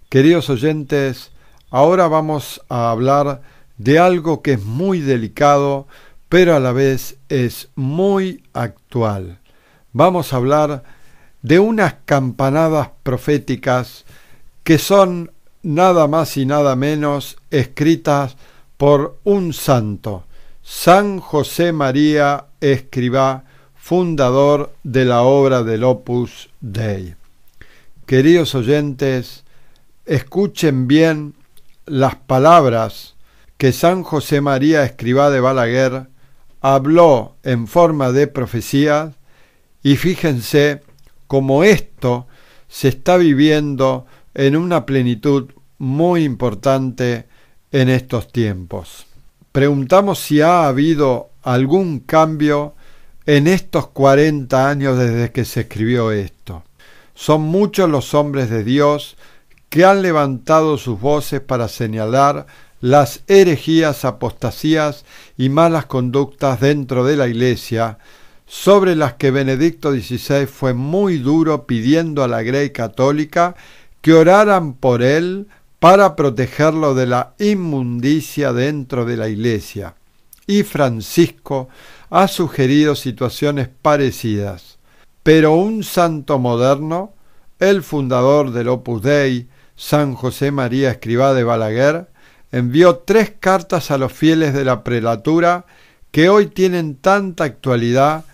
Queridos oyentes, ahora vamos a hablar de algo que es muy delicado, pero a la vez es muy actual. Vamos a hablar de unas campanadas proféticas que son nada más y nada menos escritas por un santo, San José María Escrivá, fundador de la obra del Opus Dei. Queridos oyentes, escuchen bien las palabras que San José María Escrivá de Balaguer habló en forma de profecía, y fíjense cómo esto se está viviendo en una plenitud muy importante en estos tiempos. Preguntamos si ha habido algún cambio en estos 40 años desde que se escribió esto. Son muchos los hombres de Dios que han levantado sus voces para señalar las herejías, apostasías y malas conductas dentro de la Iglesia, sobre las que Benedicto XVI fue muy duro pidiendo a la Grey Católica que oraran por él para protegerlo de la inmundicia dentro de la Iglesia. Y Francisco ha sugerido situaciones parecidas. Pero un santo moderno, el fundador del Opus Dei, San José María Escrivá de Balaguer, envió 3 cartas a los fieles de la prelatura que hoy tienen tanta actualidad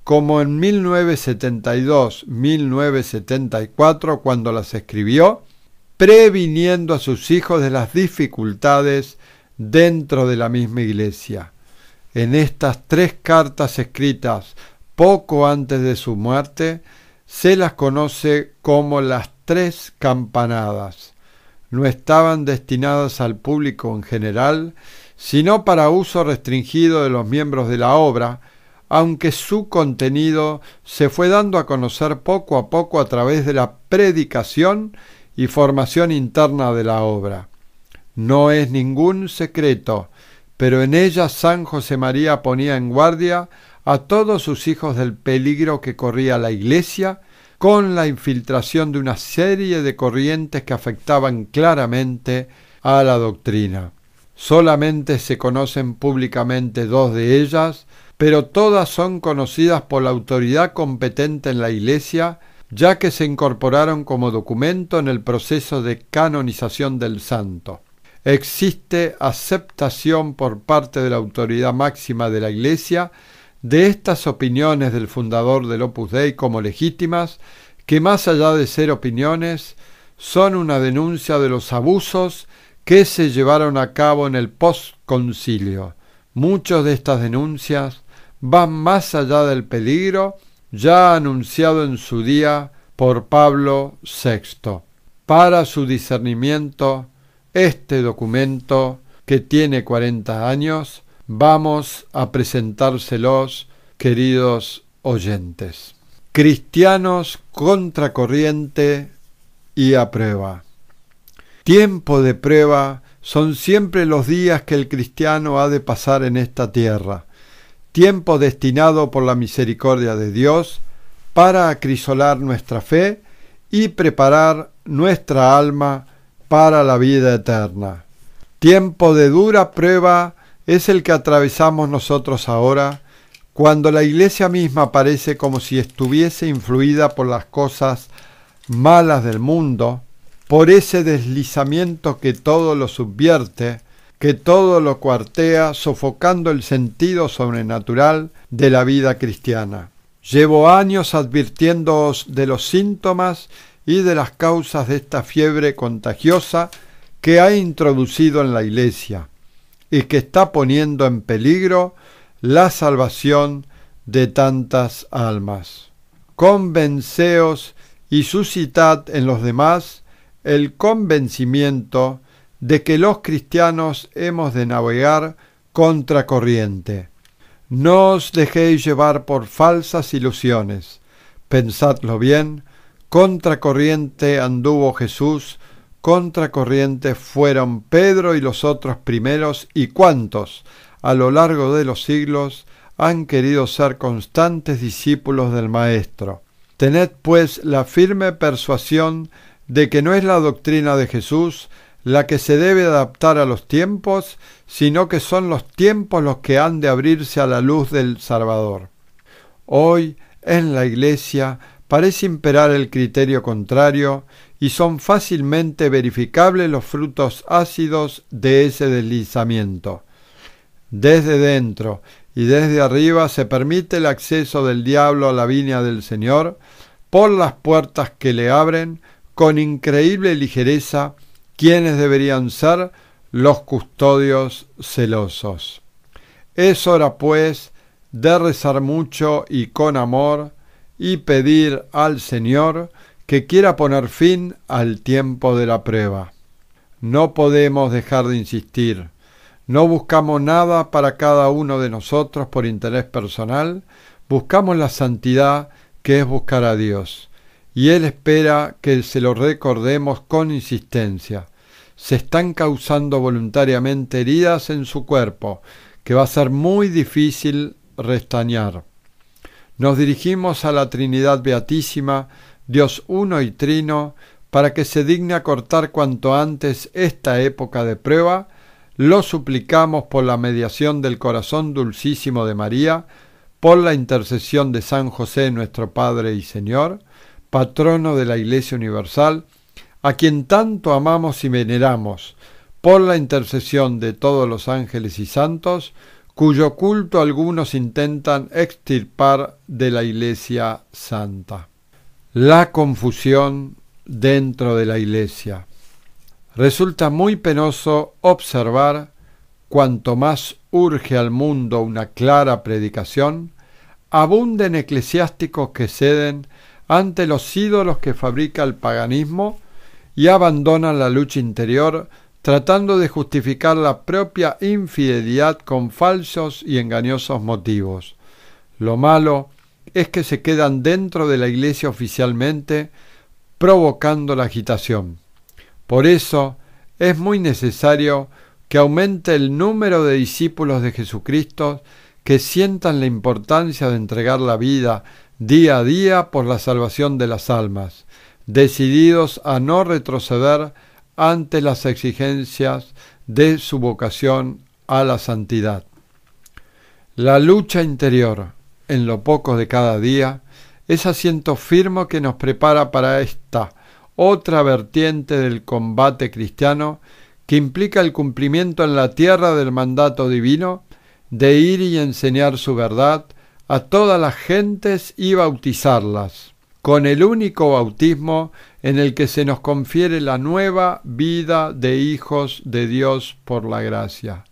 como en 1972-1974 cuando las escribió, previniendo a sus hijos de las dificultades dentro de la misma Iglesia. En estas 3 cartas escritas poco antes de su muerte, se las conoce como las 3 campanadas. No estaban destinadas al público en general, sino para uso restringido de los miembros de la obra, aunque su contenido se fue dando a conocer poco a poco a través de la predicación y formación interna de la obra. No es ningún secreto, pero en ella San José María ponía en guardia a todos sus hijos del peligro que corría la Iglesia con la infiltración de una serie de corrientes que afectaban claramente a la doctrina. Solamente se conocen públicamente 2 de ellas, pero todas son conocidas por la autoridad competente en la Iglesia, ya que se incorporaron como documento en el proceso de canonización del santo. Existe aceptación por parte de la autoridad máxima de la Iglesia de estas opiniones del fundador del Opus Dei como legítimas, que más allá de ser opiniones, son una denuncia de los abusos que se llevaron a cabo en el postconcilio. Muchas de estas denuncias van más allá del peligro ya anunciado en su día por Pablo VI. Para su discernimiento, este documento, que tiene 40 años, vamos a presentárselos, queridos oyentes. Cristianos contracorriente y a prueba. Tiempo de prueba son siempre los días que el cristiano ha de pasar en esta tierra, tiempo destinado por la misericordia de Dios para acrisolar nuestra fe y preparar nuestra alma para la vida eterna. Tiempo de dura prueba es el que atravesamos nosotros ahora, cuando la Iglesia misma parece como si estuviese influida por las cosas malas del mundo, por ese deslizamiento que todo lo subvierte, que todo lo cuartea, sofocando el sentido sobrenatural de la vida cristiana. Llevo años advirtiéndoos de los síntomas y de las causas de esta fiebre contagiosa que ha introducido en la Iglesia y que está poniendo en peligro la salvación de tantas almas. Convenceos y suscitad en los demás el convencimiento de que los cristianos hemos de navegar contracorriente. No os dejéis llevar por falsas ilusiones. Pensadlo bien, contracorriente anduvo Jesús, contracorriente fueron Pedro y los otros primeros, y cuántos, a lo largo de los siglos, han querido ser constantes discípulos del Maestro. Tened pues la firme persuasión de que no es la doctrina de Jesús la que se debe adaptar a los tiempos, sino que son los tiempos los que han de abrirse a la luz del Salvador. Hoy, en la Iglesia, parece imperar el criterio contrario y son fácilmente verificables los frutos ácidos de ese deslizamiento. Desde dentro y desde arriba se permite el acceso del diablo a la viña del Señor por las puertas que le abren con increíble ligereza quienes deberían ser los custodios celosos. Es hora, pues, de rezar mucho y con amor y pedir al Señor que quiera poner fin al tiempo de la prueba. No podemos dejar de insistir. No buscamos nada para cada uno de nosotros por interés personal, buscamos la santidad que es buscar a Dios, y Él espera que se lo recordemos con insistencia. Se están causando voluntariamente heridas en su cuerpo, que va a ser muy difícil restañar. Nos dirigimos a la Trinidad Beatísima, Dios uno y trino, para que se digne acortar cuanto antes esta época de prueba. Lo suplicamos por la mediación del corazón dulcísimo de María, por la intercesión de San José nuestro Padre y Señor, patrono de la Iglesia Universal, a quien tanto amamos y veneramos, por la intercesión de todos los ángeles y santos, cuyo culto algunos intentan extirpar de la Iglesia Santa. La confusión dentro de la Iglesia. Resulta muy penoso observar, cuanto más urge al mundo una clara predicación, abunden eclesiásticos que ceden ante los ídolos que fabrica el paganismo y abandonan la lucha interior tratando de justificar la propia infidelidad con falsos y engañosos motivos. Lo malo es que se quedan dentro de la Iglesia oficialmente, provocando la agitación. Por eso es muy necesario que aumente el número de discípulos de Jesucristo que sientan la importancia de entregar la vida día a día por la salvación de las almas, decididos a no retroceder ante las exigencias de su vocación a la santidad. La lucha interior, en lo poco de cada día, es asiento firme que nos prepara para esta otra vertiente del combate cristiano que implica el cumplimiento en la tierra del mandato divino de ir y enseñar su verdad a todas las gentes y bautizarlas, con el único bautismo en el que se nos confiere la nueva vida de hijos de Dios por la gracia.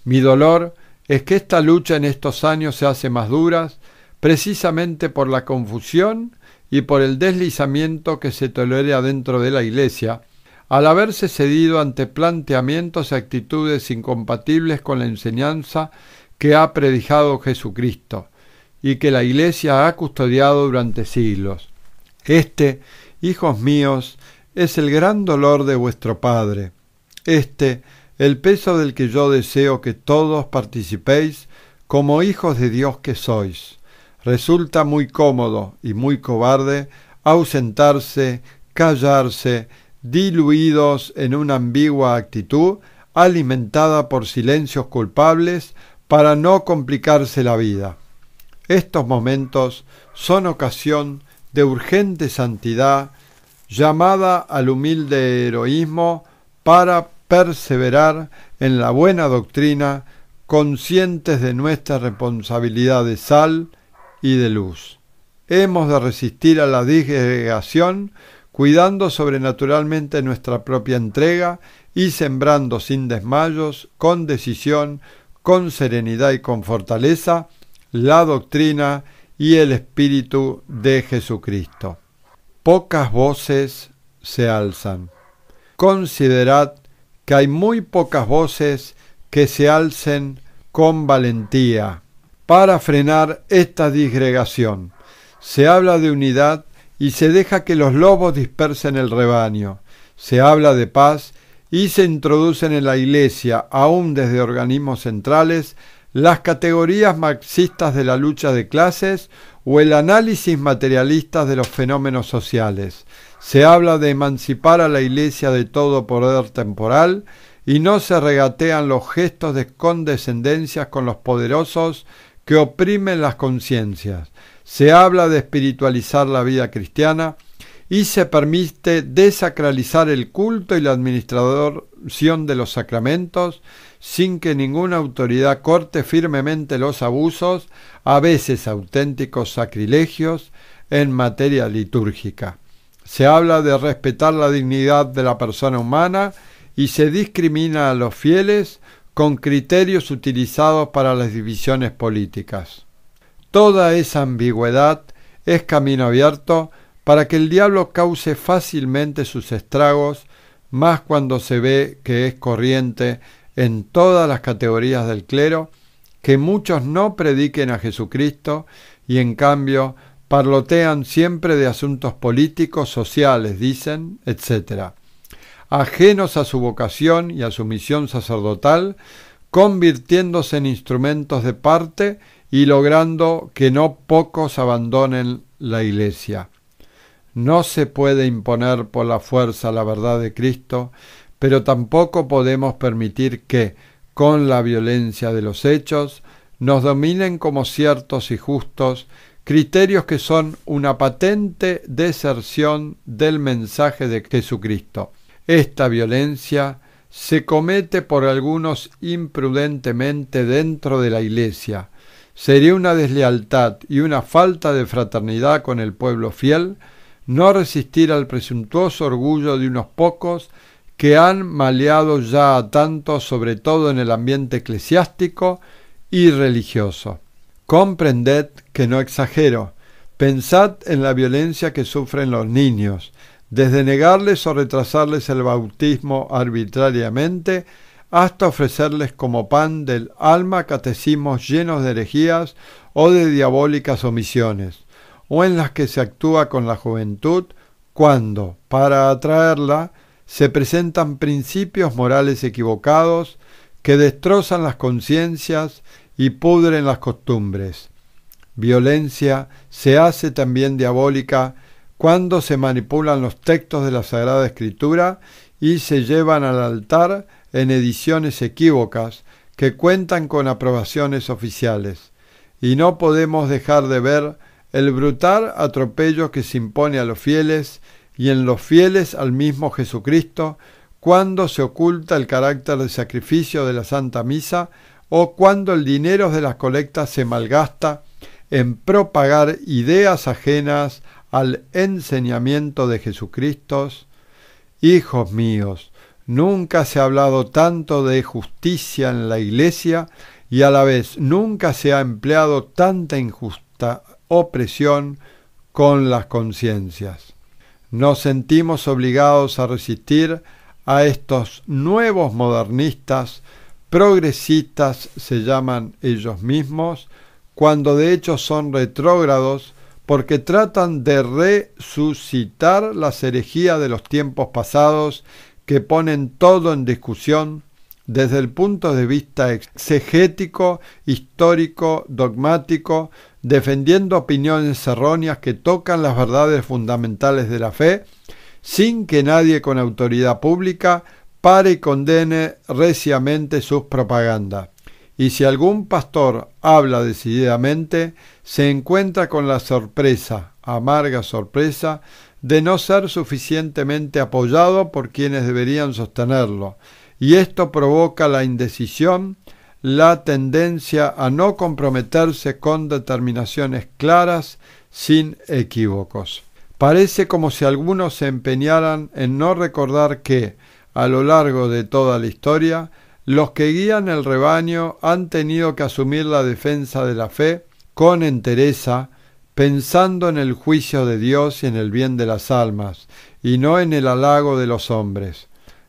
Mi dolor es que esta lucha en estos años se hace más dura precisamente por la confusión y por el deslizamiento que se tolera dentro de la Iglesia, al haberse cedido ante planteamientos y actitudes incompatibles con la enseñanza que ha predicado Jesucristo y que la Iglesia ha custodiado durante siglos. Este, hijos míos, es el gran dolor de vuestro Padre. El peso del que yo deseo que todos participéis como hijos de Dios que sois. Resulta muy cómodo y muy cobarde ausentarse, callarse, diluidos en una ambigua actitud, alimentada por silencios culpables, para no complicarse la vida. Estos momentos son ocasión de urgente santidad, llamada al humilde heroísmo para perseverar en la buena doctrina, conscientes de nuestra responsabilidad de sal y de luz. Hemos de resistir a la disgregación, cuidando sobrenaturalmente nuestra propia entrega y sembrando sin desmayos, con decisión, con serenidad y con fortaleza, la doctrina y el espíritu de Jesucristo. Pocas voces se alzan. Considerad que hay muy pocas voces que se alcen con valentía para frenar esta disgregación. Se habla de unidad y se deja que los lobos dispersen el rebaño. Se habla de paz y se introducen en la Iglesia, aún desde organismos centrales, las categorías marxistas de la lucha de clases o el análisis materialista de los fenómenos sociales. Se habla de emancipar a la Iglesia de todo poder temporal y no se regatean los gestos de condescendencia con los poderosos que oprimen las conciencias. Se habla de espiritualizar la vida cristiana y se permite desacralizar el culto y la administración de los sacramentos sin que ninguna autoridad corte firmemente los abusos, a veces auténticos sacrilegios, en materia litúrgica. Se habla de respetar la dignidad de la persona humana y se discrimina a los fieles con criterios utilizados para las divisiones políticas. Toda esa ambigüedad es camino abierto para que el diablo cause fácilmente sus estragos, más cuando se ve que es corriente en todas las categorías del clero que muchos no prediquen a Jesucristo y en cambio parlotean siempre de asuntos políticos, sociales, dicen, etc., ajenos a su vocación y a su misión sacerdotal, convirtiéndose en instrumentos de parte y logrando que no pocos abandonen la Iglesia. No se puede imponer por la fuerza la verdad de Cristo, pero tampoco podemos permitir que, con la violencia de los hechos, nos dominen como ciertos y justos criterios que son una patente deserción del mensaje de Jesucristo. Esta violencia se comete por algunos imprudentemente dentro de la Iglesia. Sería una deslealtad y una falta de fraternidad con el pueblo fiel no resistir al presuntuoso orgullo de unos pocos que han maleado ya a tantos, sobre todo en el ambiente eclesiástico y religioso. Comprended que no exagero. Pensad en la violencia que sufren los niños, desde negarles o retrasarles el bautismo arbitrariamente, hasta ofrecerles como pan del alma catecismos llenos de herejías o de diabólicas omisiones, o en las que se actúa con la juventud cuando, para atraerla, se presentan principios morales equivocados que destrozan las conciencias y pudren las costumbres. Violencia se hace también diabólica cuando se manipulan los textos de la Sagrada Escritura y se llevan al altar en ediciones equívocas que cuentan con aprobaciones oficiales. Y no podemos dejar de ver el brutal atropello que se impone a los fieles y en los fieles al mismo Jesucristo cuando se oculta el carácter de sacrificio de la Santa Misa o cuando el dinero de las colectas se malgasta en propagar ideas ajenas al enseñamiento de Jesucristo. Hijos míos, nunca se ha hablado tanto de justicia en la Iglesia y a la vez nunca se ha empleado tanta injusta opresión con las conciencias. Nos sentimos obligados a resistir a estos nuevos modernistas, progresistas se llaman ellos mismos, cuando de hecho son retrógrados porque tratan de resucitar las herejías de los tiempos pasados que ponen todo en discusión desde el punto de vista exegético, histórico, dogmático, defendiendo opiniones erróneas que tocan las verdades fundamentales de la fe, sin que nadie con autoridad pública pare y condene reciamente sus propagandas. Y si algún pastor habla decididamente, se encuentra con la sorpresa, amarga sorpresa, de no ser suficientemente apoyado por quienes deberían sostenerlo, y esto provoca la indecisión, la tendencia a no comprometerse con determinaciones claras, sin equívocos. Parece como si algunos se empeñaran en no recordar que, a lo largo de toda la historia, los que guían el rebaño han tenido que asumir la defensa de la fe con entereza, pensando en el juicio de Dios y en el bien de las almas, y no en el halago de los hombres.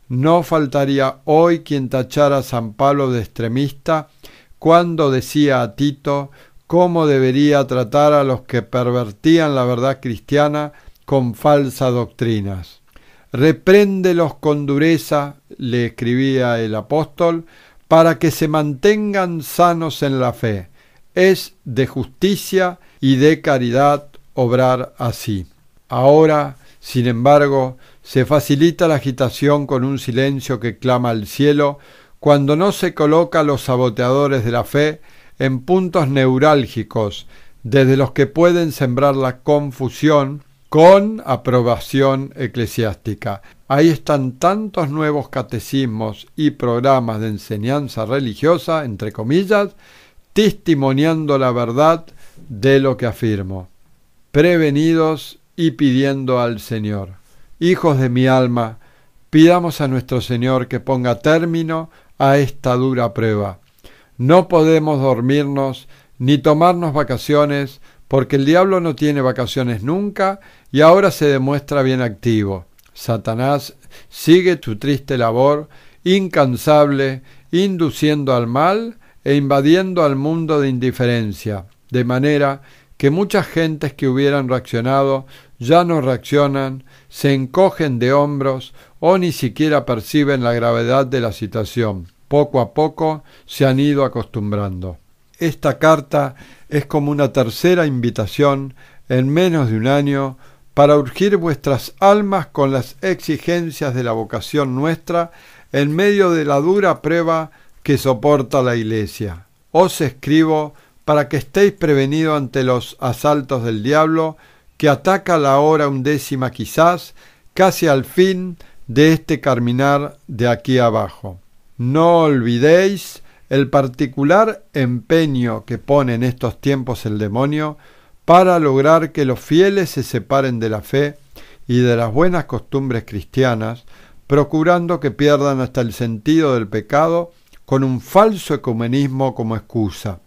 No faltaría hoy quien tachara a San Pablo de extremista cuando decía a Tito cómo debería tratar a los que pervertían la verdad cristiana con falsas doctrinas. Repréndelos con dureza, le escribía el apóstol, para que se mantengan sanos en la fe. Es de justicia y de caridad obrar así. Ahora, sin embargo, se facilita la agitación con un silencio que clama al cielo cuando no se coloca a los saboteadores de la fe en puntos neurálgicos, desde los que pueden sembrar la confusión con aprobación eclesiástica. Ahí están tantos nuevos catecismos y programas de enseñanza religiosa, entre comillas, testimoniando la verdad de lo que afirmo. Prevenidos y pidiendo al Señor. Hijos de mi alma, pidamos a nuestro Señor que ponga término a esta dura prueba. No podemos dormirnos ni tomarnos vacaciones, porque el diablo no tiene vacaciones nunca y ahora se demuestra bien activo. Satanás sigue tu triste labor, incansable, induciendo al mal e invadiendo al mundo de indiferencia, de manera que muchas gentes que hubieran reaccionado ya no reaccionan, se encogen de hombros o ni siquiera perciben la gravedad de la situación. Poco a poco se han ido acostumbrando. Esta carta es como una tercera invitación en menos de un año para urgir vuestras almas con las exigencias de la vocación nuestra en medio de la dura prueba que soporta la Iglesia. Os escribo para que estéis prevenidos ante los asaltos del diablo, que ataca a la hora 11 quizás, casi al fin de este caminar de aquí abajo. No olvidéis el particular empeño que pone en estos tiempos el demonio para lograr que los fieles se separen de la fe y de las buenas costumbres cristianas, procurando que pierdan hasta el sentido del pecado con un falso ecumenismo como excusa.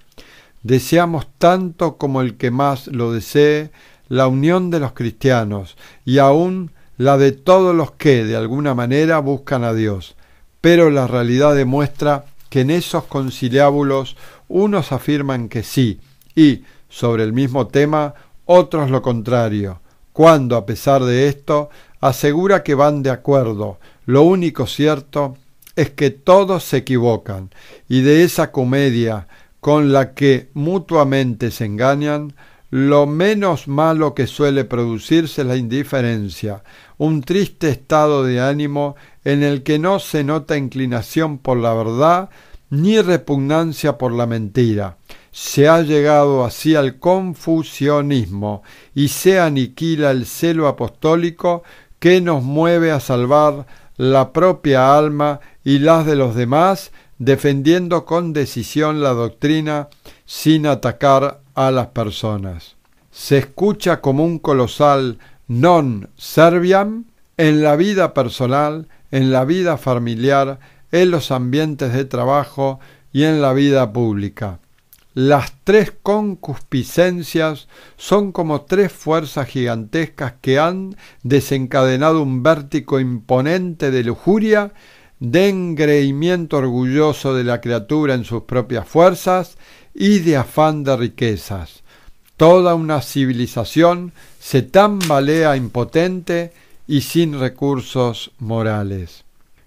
Deseamos tanto como el que más lo desee la unión de los cristianos y aún la de todos los que de alguna manera buscan a Dios, pero la realidad demuestra que en esos conciliábulos unos afirman que sí y, sobre el mismo tema, otros lo contrario, cuando a pesar de esto asegura que van de acuerdo. Lo único cierto es que todos se equivocan y de esa comedia con la que mutuamente se engañan, lo menos malo que suele producirse es la indiferencia, un triste estado de ánimo en el que no se nota inclinación por la verdad ni repugnancia por la mentira. Se ha llegado así al confusionismo y se aniquila el celo apostólico que nos mueve a salvar la propia alma y las de los demás, defendiendo con decisión la doctrina sin atacar a las personas. Se escucha como un colosal non serviam en la vida personal, en la vida familiar, en los ambientes de trabajo y en la vida pública. Las tres concupiscencias son como tres fuerzas gigantescas que han desencadenado un vértigo imponente de lujuria, de engreimiento orgulloso de la criatura en sus propias fuerzas y de afán de riquezas. Toda una civilización se tambalea impotente y sin recursos morales.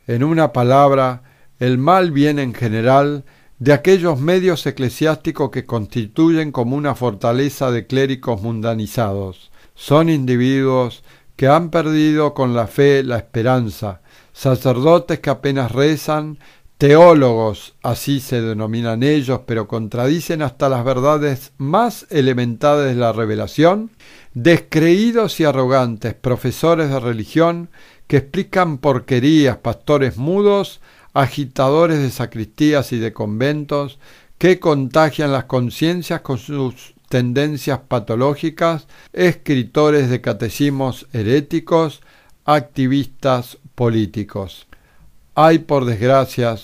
En una palabra, el mal viene en general de aquellos medios eclesiásticos que constituyen como una fortaleza de clérigos mundanizados. Son individuos que han perdido con la fe la esperanza, sacerdotes que apenas rezan, teólogos, así se denominan ellos, pero contradicen hasta las verdades más elementales de la revelación, descreídos y arrogantes, profesores de religión que explican porquerías, pastores mudos, agitadores de sacristías y de conventos, que contagian las conciencias con sus tendencias patológicas, escritores de catecismos heréticos, activistas políticos. Hay, por desgracia,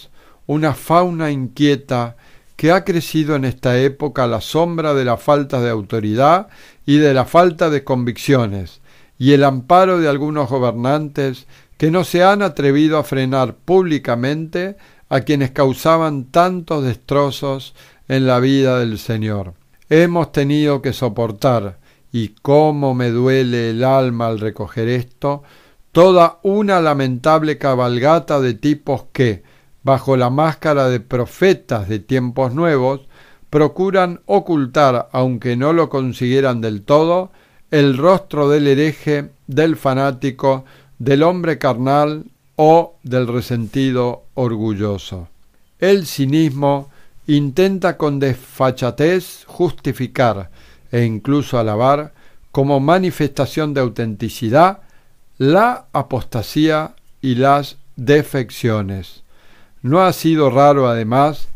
una fauna inquieta que ha crecido en esta época a la sombra de la falta de autoridad y de la falta de convicciones, y el amparo de algunos gobernantes que no se han atrevido a frenar públicamente a quienes causaban tantos destrozos en la vida del Señor. Hemos tenido que soportar, y cómo me duele el alma al recoger esto, toda una lamentable cabalgata de tipos que, bajo la máscara de profetas de tiempos nuevos, procuran ocultar, aunque no lo consiguieran del todo, el rostro del hereje, del fanático, del hombre carnal o del resentido orgulloso. El cinismo intenta con desfachatez justificar e incluso alabar como manifestación de autenticidad la apostasía y las defecciones. No ha sido raro, además,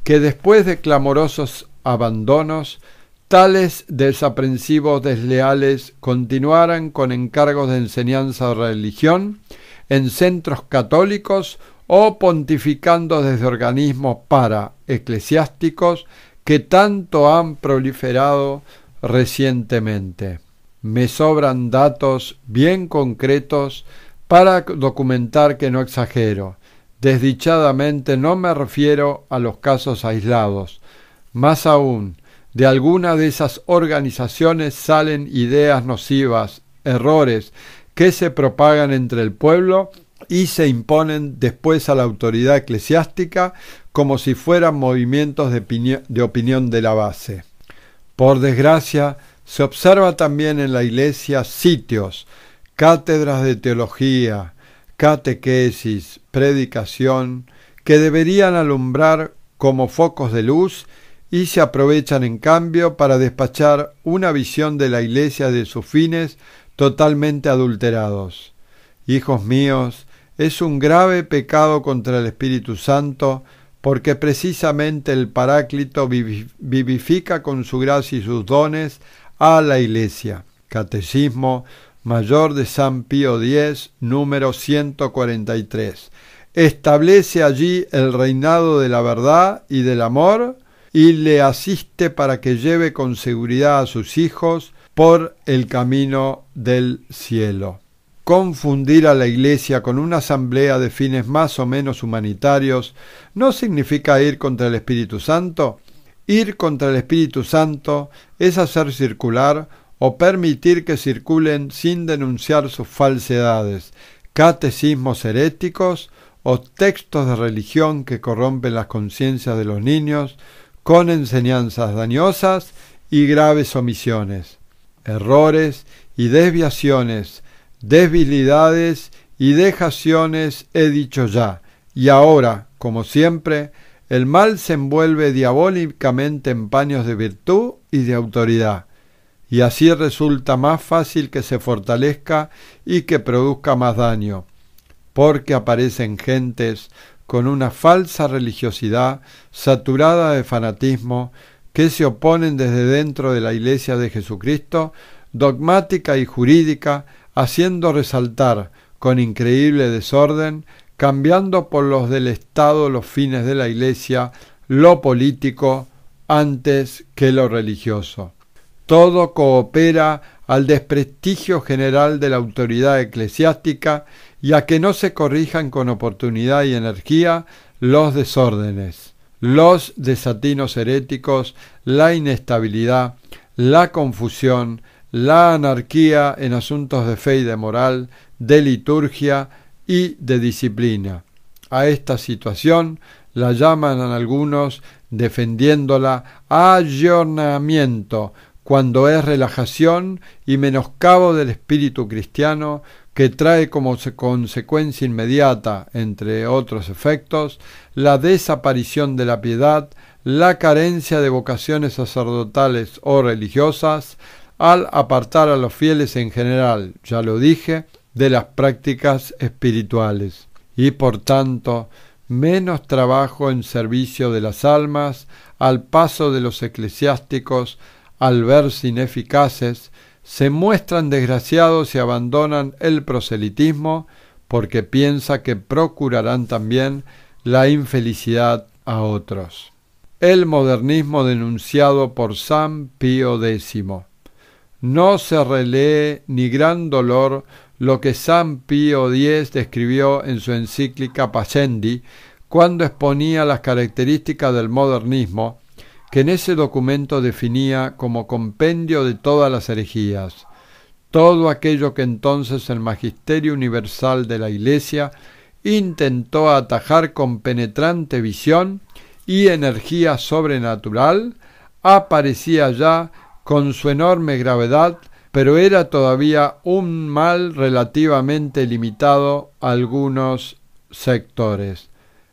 que después de clamorosos abandonos, tales desaprensivos desleales continuaran con encargos de enseñanza de religión en centros católicos o pontificando desde organismos eclesiásticos que tanto han proliferado recientemente. Me sobran datos bien concretos para documentar que no exagero. Desdichadamente no me refiero a los casos aislados. Más aún, de alguna de esas organizaciones salen ideas nocivas, errores que se propagan entre el pueblo y se imponen después a la autoridad eclesiástica como si fueran movimientos de opinión de la base. Por desgracia, se observa también en la Iglesia sitios, cátedras de teología, catequesis, predicación, que deberían alumbrar como focos de luz y se aprovechan en cambio para despachar una visión de la Iglesia de sus fines totalmente adulterados. Hijos míos, es un grave pecado contra el Espíritu Santo, porque precisamente el Paráclito vivifica con su gracia y sus dones a la Iglesia. Catecismo Mayor de San Pío X, número 143. Establece allí el reinado de la verdad y del amor y le asiste para que lleve con seguridad a sus hijos por el camino del cielo. Confundir a la Iglesia con una asamblea de fines más o menos humanitarios no significa ir contra el Espíritu Santo. Ir contra el Espíritu Santo es hacer circular o permitir que circulen sin denunciar sus falsedades, catecismos heréticos o textos de religión que corrompen las conciencias de los niños con enseñanzas dañosas y graves omisiones, errores y desviaciones, debilidades y dejaciones he dicho ya, y ahora, como siempre, el mal se envuelve diabólicamente en paños de virtud y de autoridad, y así resulta más fácil que se fortalezca y que produzca más daño, porque aparecen gentes con una falsa religiosidad saturada de fanatismo que se oponen desde dentro de la Iglesia de Jesucristo, dogmática y jurídica, haciendo resaltar con increíble desorden, cambiando por los del Estado los fines de la Iglesia, lo político antes que lo religioso. Todo coopera al desprestigio general de la autoridad eclesiástica y a que no se corrijan con oportunidad y energía los desórdenes, los desatinos heréticos, la inestabilidad, la confusión, la anarquía en asuntos de fe y de moral, de liturgia y de disciplina. A esta situación la llaman algunos, defendiéndola, ayornamiento, cuando es relajación y menoscabo del espíritu cristiano que trae como consecuencia inmediata, entre otros efectos, la desaparición de la piedad, la carencia de vocaciones sacerdotales o religiosas, al apartar a los fieles en general, ya lo dije, de las prácticas espirituales, y por tanto menos trabajo en servicio de las almas, al paso de los eclesiásticos, al verse ineficaces, se muestran desgraciados y abandonan el proselitismo porque piensa que procurarán también la infelicidad a otros. El modernismo denunciado por San Pío X. No se relee ni gran dolor lo que San Pío X describió en su encíclica Pascendi cuando exponía las características del modernismo, que en ese documento definía como compendio de todas las herejías, todo aquello que entonces el Magisterio Universal de la Iglesia intentó atajar con penetrante visión y energía sobrenatural, aparecía ya con su enorme gravedad, pero era todavía un mal relativamente limitado a algunos sectores.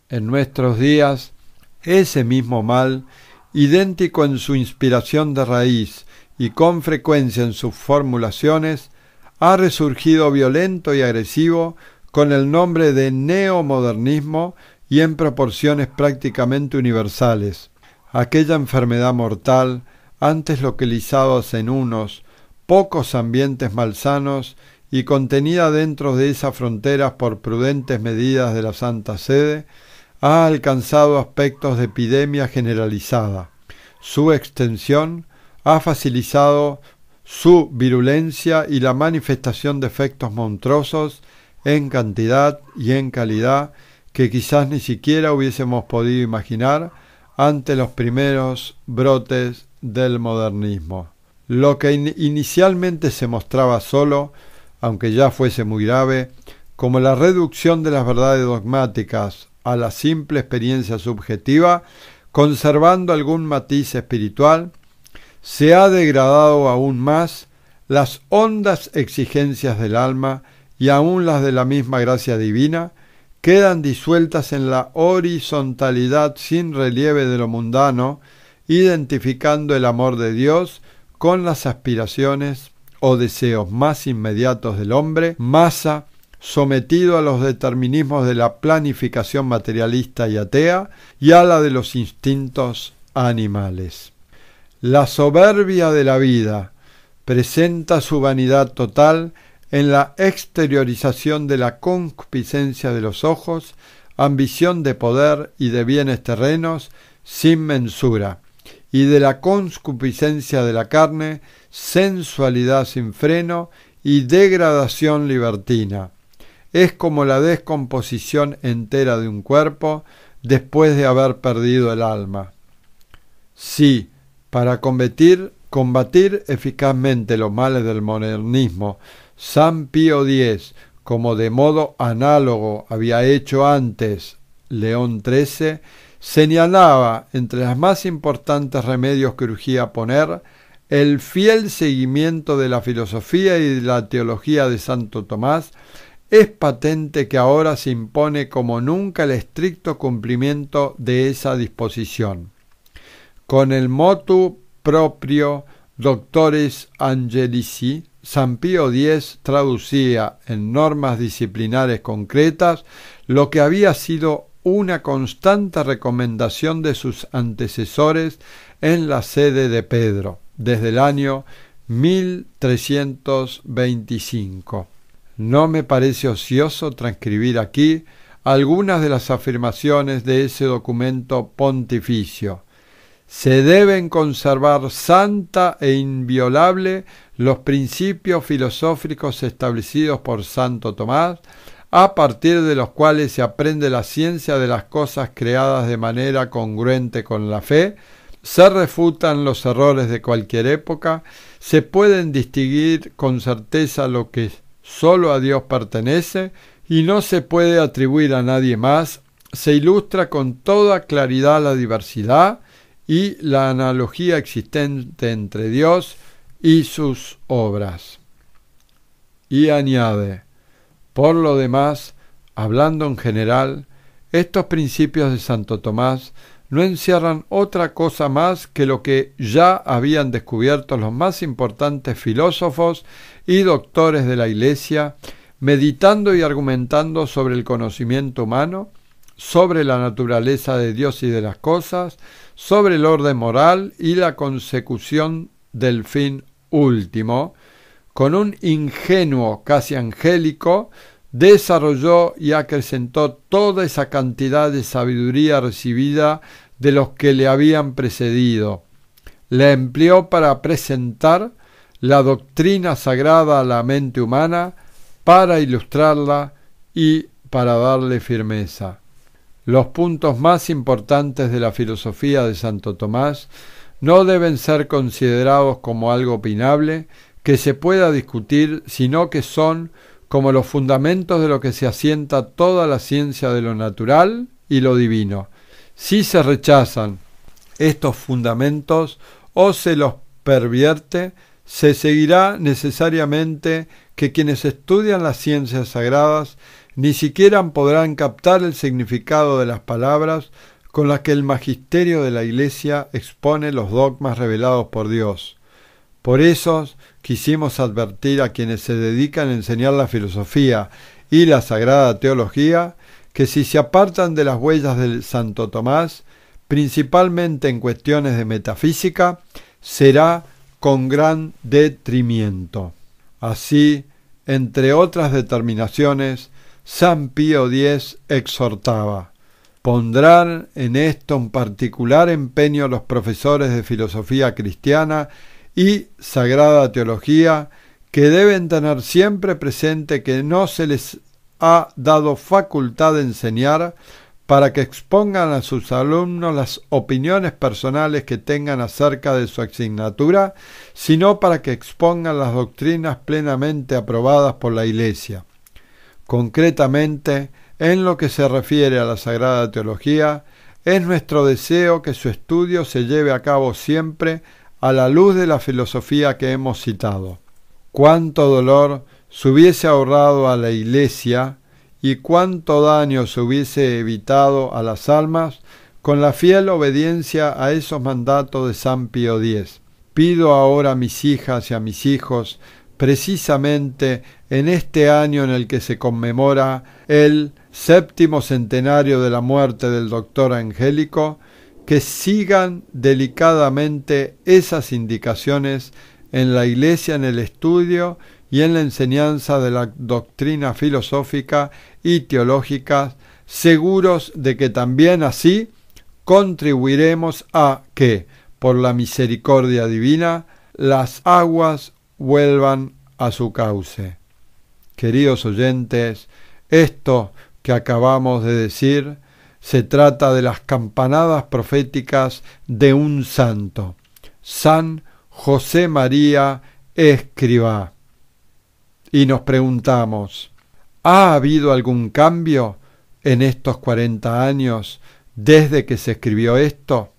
En nuestros días, ese mismo mal, idéntico en su inspiración de raíz y con frecuencia en sus formulaciones, ha resurgido violento y agresivo con el nombre de neomodernismo y en proporciones prácticamente universales. Aquella enfermedad mortal, antes localizados en unos pocos ambientes malsanos y contenida dentro de esas fronteras por prudentes medidas de la Santa Sede, ha alcanzado aspectos de epidemia generalizada. Su extensión ha facilitado su virulencia y la manifestación de efectos monstruosos en cantidad y en calidad que quizás ni siquiera hubiésemos podido imaginar ante los primeros brotes del modernismo. Lo que inicialmente se mostraba solo, aunque ya fuese muy grave, como la reducción de las verdades dogmáticas a la simple experiencia subjetiva, conservando algún matiz espiritual, se ha degradado aún más las hondas exigencias del alma y aún las de la misma gracia divina, quedan disueltas en la horizontalidad sin relieve de lo mundano, identificando el amor de Dios con las aspiraciones o deseos más inmediatos del hombre, masa sometido a los determinismos de la planificación materialista y atea y a la de los instintos animales. La soberbia de la vida presenta su vanidad total en la exteriorización de la concupiscencia de los ojos, ambición de poder y de bienes terrenos sin mensura, y de la concupiscencia de la carne, sensualidad sin freno y degradación libertina. Es como la descomposición entera de un cuerpo después de haber perdido el alma. Sí, para combatir eficazmente los males del modernismo, San Pío X, como de modo análogo había hecho antes León XIII, señalaba entre los más importantes remedios que urgía poner el fiel seguimiento de la filosofía y de la teología de Santo Tomás. Es patente que ahora se impone como nunca el estricto cumplimiento de esa disposición. Con el motu proprio Doctoris Angelici, San Pío X traducía en normas disciplinares concretas lo que había sido una constante recomendación de sus antecesores en la sede de Pedro, desde el año 1325. No me parece ocioso transcribir aquí algunas de las afirmaciones de ese documento pontificio. Se deben conservar santa e inviolable los principios filosóficos establecidos por Santo Tomás, a partir de los cuales se aprende la ciencia de las cosas creadas de manera congruente con la fe, se refutan los errores de cualquier época, se pueden distinguir con certeza lo que sólo a Dios pertenece y no se puede atribuir a nadie más, se ilustra con toda claridad la diversidad y la analogía existente entre Dios y sus obras. Y añade: por lo demás, hablando en general, estos principios de Santo Tomás no encierran otra cosa más que lo que ya habían descubierto los más importantes filósofos y doctores de la Iglesia, meditando y argumentando sobre el conocimiento humano, sobre la naturaleza de Dios y de las cosas, sobre el orden moral y la consecución del fin último. Con un ingenuo casi angélico, desarrolló y acrecentó toda esa cantidad de sabiduría recibida de los que le habían precedido. La empleó para presentar la doctrina sagrada a la mente humana, para ilustrarla y para darle firmeza. Los puntos más importantes de la filosofía de Santo Tomás no deben ser considerados como algo opinable que se pueda discutir, sino que son como los fundamentos de lo que se asienta toda la ciencia de lo natural y lo divino. Si se rechazan estos fundamentos o se los pervierte, se seguirá necesariamente que quienes estudian las ciencias sagradas ni siquiera podrán captar el significado de las palabras con las que el magisterio de la Iglesia expone los dogmas revelados por Dios. Por eso quisimos advertir a quienes se dedican a enseñar la filosofía y la sagrada teología que si se apartan de las huellas del Santo Tomás, principalmente en cuestiones de metafísica, será con gran detrimento. Así, entre otras determinaciones, San Pío X exhortaba: pondrán en esto un particular empeño los profesores de filosofía cristiana y sagrada teología, que deben tener siempre presente que no se les ha dado facultad de enseñar para que expongan a sus alumnos las opiniones personales que tengan acerca de su asignatura, sino para que expongan las doctrinas plenamente aprobadas por la Iglesia. Concretamente, en lo que se refiere a la Sagrada Teología, es nuestro deseo que su estudio se lleve a cabo siempre a la luz de la filosofía que hemos citado. Cuánto dolor se hubiese ahorrado a la Iglesia y cuánto daño se hubiese evitado a las almas con la fiel obediencia a esos mandatos de San Pío X. Pido ahora a mis hijas y a mis hijos, precisamente en este año en el que se conmemora el 7º centenario de la muerte del doctor Angélico, que sigan delicadamente esas indicaciones en la Iglesia, en el estudio y en la enseñanza de la doctrina filosófica y teológica, seguros de que también así contribuiremos a que, por la misericordia divina, las aguas vuelvan a su cauce. Queridos oyentes, esto que acabamos de decir se trata de las campanadas proféticas de un santo, San José María Escrivá. Y nos preguntamos, ¿ha habido algún cambio en estos 40 años desde que se escribió esto?